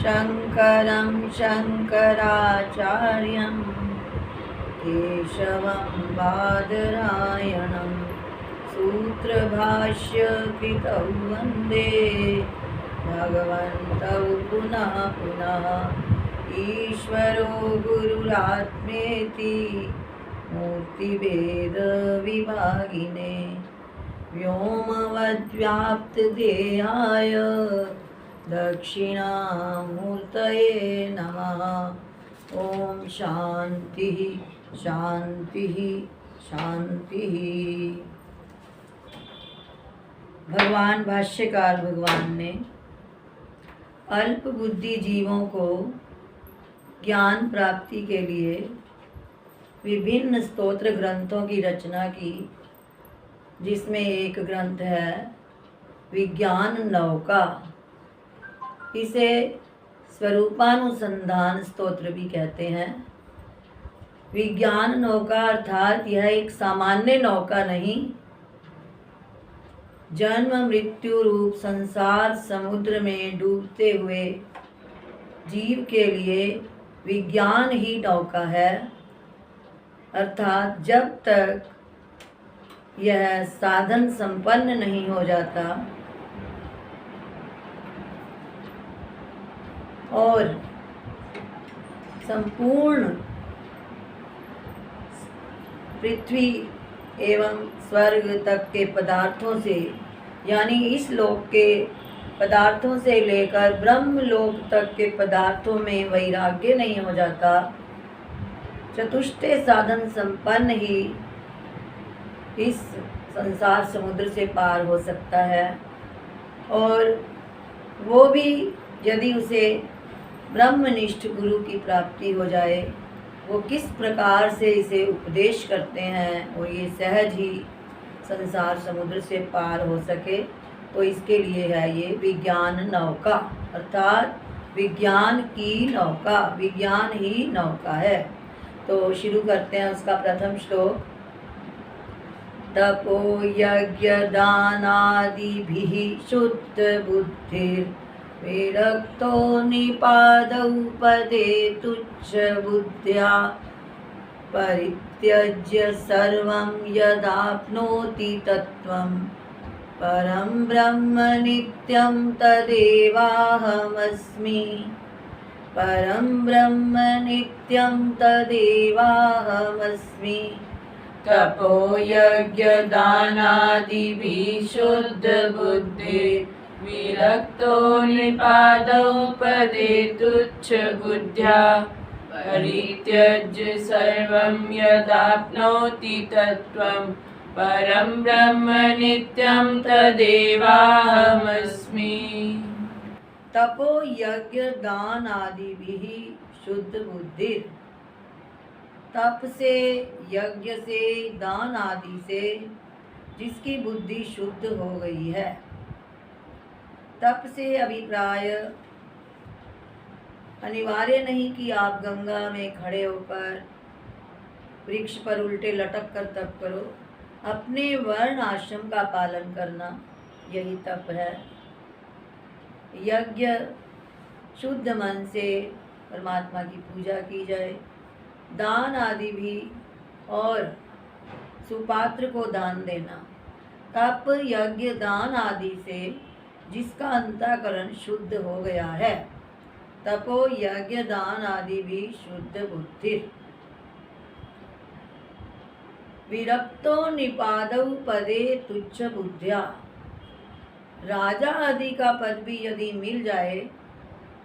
शङ्करं शङ्कराचार्यं केशवं बादरायणं सूत्रभाष्यकृतौ वन्दे भगवन्तौ पुनः पुनः। ईश्वरो गुरुरात्मेति मूर्तिभेदविभागिने व्योमवद्व्याप्तदेहाय दक्षिणामूर्तये नमः। ओम शांति शांति शांति। भगवान भाष्यकार भगवान ने अल्प बुद्धि जीवों को ज्ञान प्राप्ति के लिए विभिन्न स्तोत्र ग्रंथों की रचना की, जिसमें एक ग्रंथ है विज्ञान नौका। इसे स्वरूपानुसंधान स्तोत्र भी कहते हैं। विज्ञान नौका अर्थात यह एक सामान्य नौका नहीं, जन्म मृत्यु रूप संसार समुद्र में डूबते हुए जीव के लिए विज्ञान ही नौका है। अर्थात जब तक यह साधन संपन्न नहीं हो जाता और संपूर्ण पृथ्वी एवं स्वर्ग तक के पदार्थों से, यानी इस लोक के पदार्थों से लेकर ब्रह्म लोक तक के पदार्थों में वैराग्य नहीं हो जाता, चतुष्टय साधन संपन्न ही इस संसार समुद्र से पार हो सकता है। और वो भी यदि उसे ब्रह्मनिष्ठ गुरु की प्राप्ति हो जाए। वो किस प्रकार से इसे उपदेश करते हैं और ये सहज ही संसार समुद्र से पार हो सके, तो इसके लिए है ये विज्ञान नौका, अर्थात विज्ञान की नौका, विज्ञान ही नौका है। तो शुरू करते हैं उसका प्रथम श्लोक। तपो यज्ञ दानादिभिः शुद्ध बुद्धिर् विरक्तो निपादौ पदे तुच्छ बुद्ध्या परित्यज्य सर्वं यदाप्नोति तत्त्वं परं ब्रह्म नित्यं तदेवाहमस्मि। परं ब्रह्म नित्यं तदेवाहमस्मि। तपो यज्ञ दानादिभिः शुद्ध बुद्धिर् विरक्तो निपादौ पदे तुच्छ बुद्ध्या परित्यज्य सर्वं यदाप्नोति तत्त्वं परं ब्रह्म नित्यं तदेवाहमस्मि। तपो यज्ञ दान आदि भी शुद्ध बुद्धि। तप से, यज्ञ से, दान आदि से जिसकी बुद्धि शुद्ध हो गई है। तप से अभिप्राय अनिवार्य नहीं कि आप गंगा में खड़े होकर वृक्ष पर उल्टे लटक कर तप करो। अपने वर्ण आश्रम का पालन करना यही तप है। यज्ञ शुद्ध मन से परमात्मा की पूजा की जाए। दान आदि भी, और सुपात्र को दान देना। तप यज्ञ दान आदि से जिसका अंतःकरण शुद्ध हो गया है। तपो यज्ञ दान आदि भी शुद्ध बुद्धि। विरक्तो निपादौ पदे तुच्छ बुद्ध्या। राजा आदि का पद भी यदि मिल जाए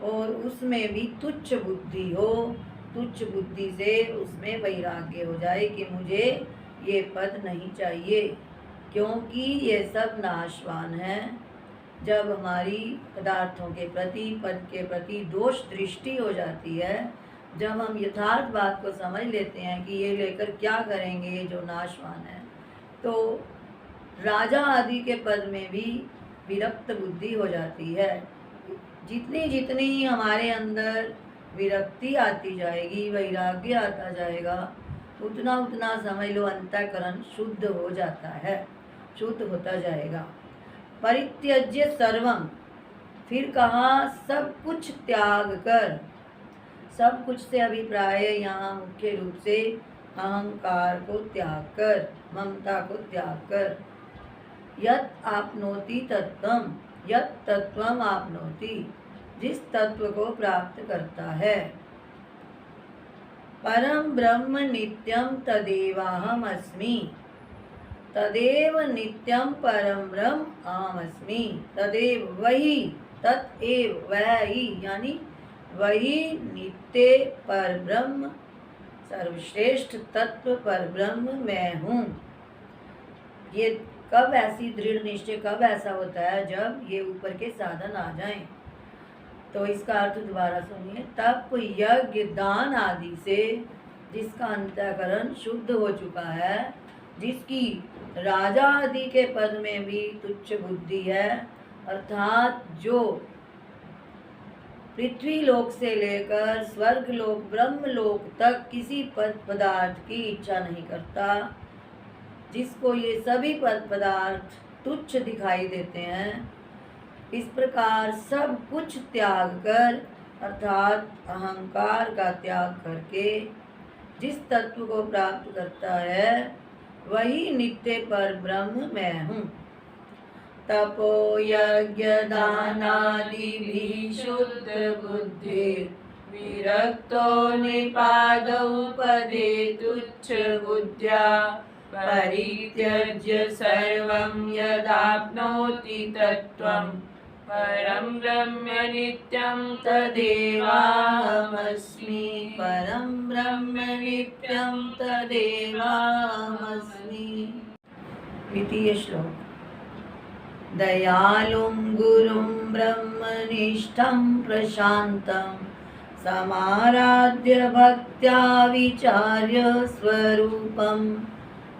और उसमें भी तुच्छ बुद्धि हो, तुच्छ बुद्धि से उसमें वैराग्य हो जाए कि मुझे ये पद नहीं चाहिए, क्योंकि ये सब नाशवान है। जब हमारी पदार्थों के प्रति, पद के प्रति दोष दृष्टि हो जाती है, जब हम यथार्थ बात को समझ लेते हैं कि ये लेकर क्या करेंगे, ये जो नाशवान है, तो राजा आदि के पद में भी विरक्त बुद्धि हो जाती है। जितनी जितनी हमारे अंदर विरक्ति आती जाएगी, वैराग्य आता जाएगा, उतना उतना समझ लो अंतःकरण शुद्ध हो जाता है, शुद्ध होता जाएगा। परित्यज्य सर्वम, फिर कहा सब कुछ त्याग कर। सब कुछ से अभिप्राय यहाँ मुख्य रूप से अहंकार को त्याग कर, ममता को त्याग कर। यत् आपनोति तत्वम, यत् तत्वम आपनोति, जिस तत्व को प्राप्त करता है। परम ब्रह्म नित्यम तदेवाहम अस्मि, तदेव नित्यम परम ब्रह्म अहमस्मि। तदेव वही, तत्एव वह ही, यानी वही नित्य पर ब्रह्म, सर्वश्रेष्ठ तत्व पर ब्रह्म मैं हूँ। ये कब ऐसी दृढ़ निश्चय कब ऐसा होता है? जब ये ऊपर के साधन आ जाएं। तो इसका अर्थ दोबारा सुनिए। तप, यज्ञ, दान आदि से जिसका अंतःकरण शुद्ध हो चुका है, जिसकी राजा आदि के पद में भी तुच्छ बुद्धि है, अर्थात जो पृथ्वी लोक से लेकर स्वर्ग लोक, ब्रह्म लोक तक किसी पद पदार्थ की इच्छा नहीं करता, जिसको ये सभी पद पदार्थ तुच्छ दिखाई देते हैं, इस प्रकार सब कुछ त्याग कर, अर्थात अहंकार का त्याग करके जिस तत्व को प्राप्त करता है, वही नित्य पर ब्रह्म मैं हूँ। तपो यज्ञ दानादि शुद्ध बुद्धि विरक्तो निपादौ पदे तुच्छ बुद्ध्या परित्यज्य सर्वं यदाप्नोति तत्त्वं परं ब्रह्म नित्यं तदेवाहमस्मि। परं ब्रह्म नित्यं तदेवाहमस्मि। द्वितीय श्लोक। दयालुं गुरुं ब्रह्मनिष्ठं प्रशान्तं समाराध्य भक्त्या विचार्य स्वरूपं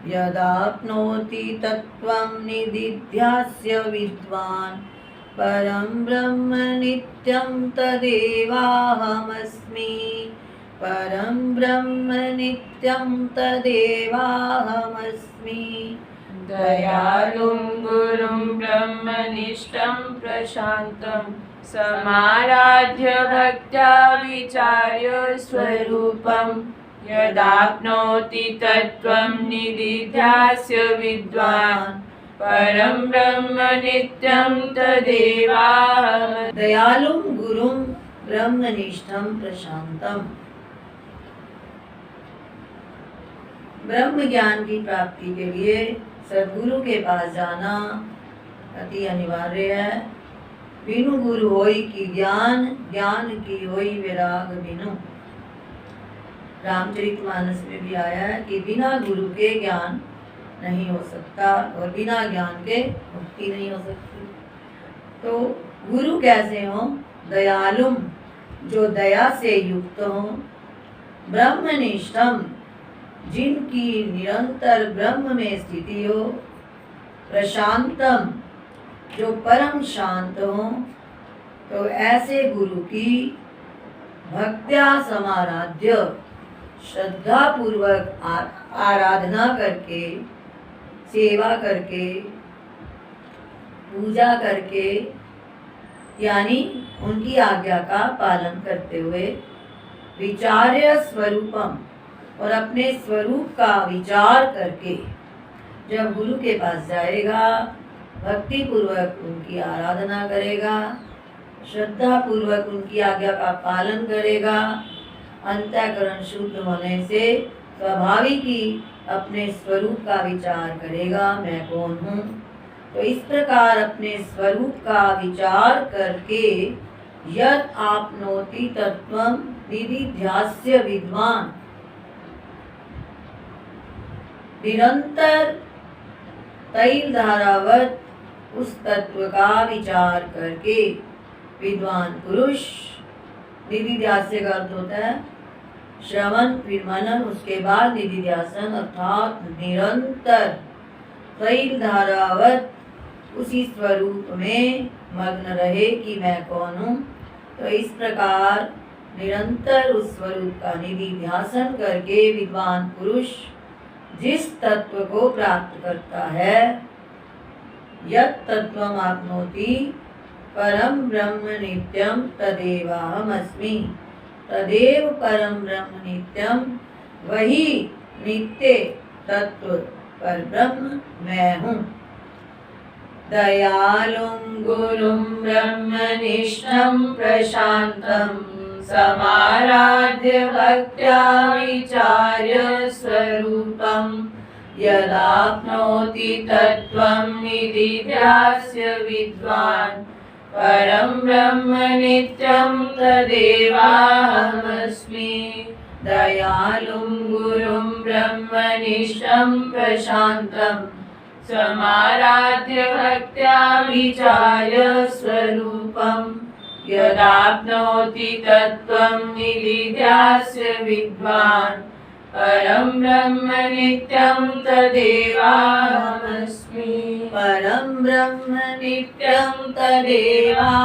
यदाप्नोति तत्त्वं निदिध्यास्य विद्वान् परं ब्रह्म नित्यं तदेवाहमस्मि। परं ब्रह्म नित्यं तदेवाहमस्मि। दयालुं गुरुं ब्रह्मनिष्ठं प्रशान्तं समाराध्य भक्त्या विचार्य स्वरूपं यदाप्नोति तत्त्वं निदिध्यास्य विद्वान् परं ब्रह्म नित्यं तदेवाहमस्मि। दयालुं गुरुं ब्रह्मनिष्ठं प्रशांतम। ब्रह्म ज्ञान की प्राप्ति के लिए सद्गुरु के पास जाना अति अनिवार्य है। बिनु गुरु होई की ज्ञान, ज्ञान की होई विराग बिनु। रामचरितमानस में भी आया है कि बिना गुरु के ज्ञान नहीं हो सकता और बिना ज्ञान के मुक्ति नहीं हो सकती। तो गुरु कैसे हो? दयालुम, जो दया से युक्त हो, ब्रह्मनिष्ठम, जिनकी निरंतर ब्रह्म में स्थिति हो, प्रशांतम, जो परम शांत हो। तो ऐसे गुरु की भक्त्या समाराध्य, श्रद्धा पूर्वक आराधना करके, सेवा करके, पूजा करके, यानी उनकी आज्ञा का पालन करते हुए, विचार्य स्वरूपम, और अपने स्वरूप का विचार करके जब गुरु के पास जाएगा, भक्ति पूर्वक उनकी आराधना करेगा, श्रद्धा पूर्वक उनकी आज्ञा का पालन करेगा, अंतःकरण शुद्ध होने से स्वाभाविक ही अपने स्वरूप का विचार करेगा, मैं कौन हूँ। तो इस प्रकार अपने स्वरूप का विचार करके यत् आपनोति तत्त्वं निदिध्यास्य विद्वान्, निरंतर तैल धारावत उस तत्व का विचार करके विद्वान पुरुष, निदिध्यास्य का अर्थ होता है श्रवण फिर मनन, उसके बाद निदिध्यासन, अर्थात निरंतर तैल धारावत उसी स्वरूप में मग्न रहे कि मैं कौन हूँ। तो इस प्रकार निरंतर उस स्वरूप का निदिध्यासन करके विद्वान पुरुष जिस तत्व को प्राप्त करता है, यत् तत्वम आपनोति, परं ब्रह्म नित्यं तदेवाहमस्मि। तदेव परम ब्रह्म नित्यम, वही नित्य तत्व पर ब्रह्म मैं हूँ। दयालुं गुरुं ब्रह्मनिष्ठं प्रशान्तं समाराध्य भक्त्या विचार्य स्वरूपं यदाप्नोति तत्त्वं निदिध्यास्य विद्वान् परं ब्रह्म नित्यं तदेवाहमस्मि। दयालुं गुरुं ब्रह्मनिष्ठं प्रशान्तं समाराध्य भक्त्या विचार्य स्वरूपं यदाप्नोति तत्त्वं निदिध्यास्य विद्वान् परं ब्रह्म नित्यं तदेवाहमस्मि। परं ब्रह्म नित्यं तदेवाहमस्मि।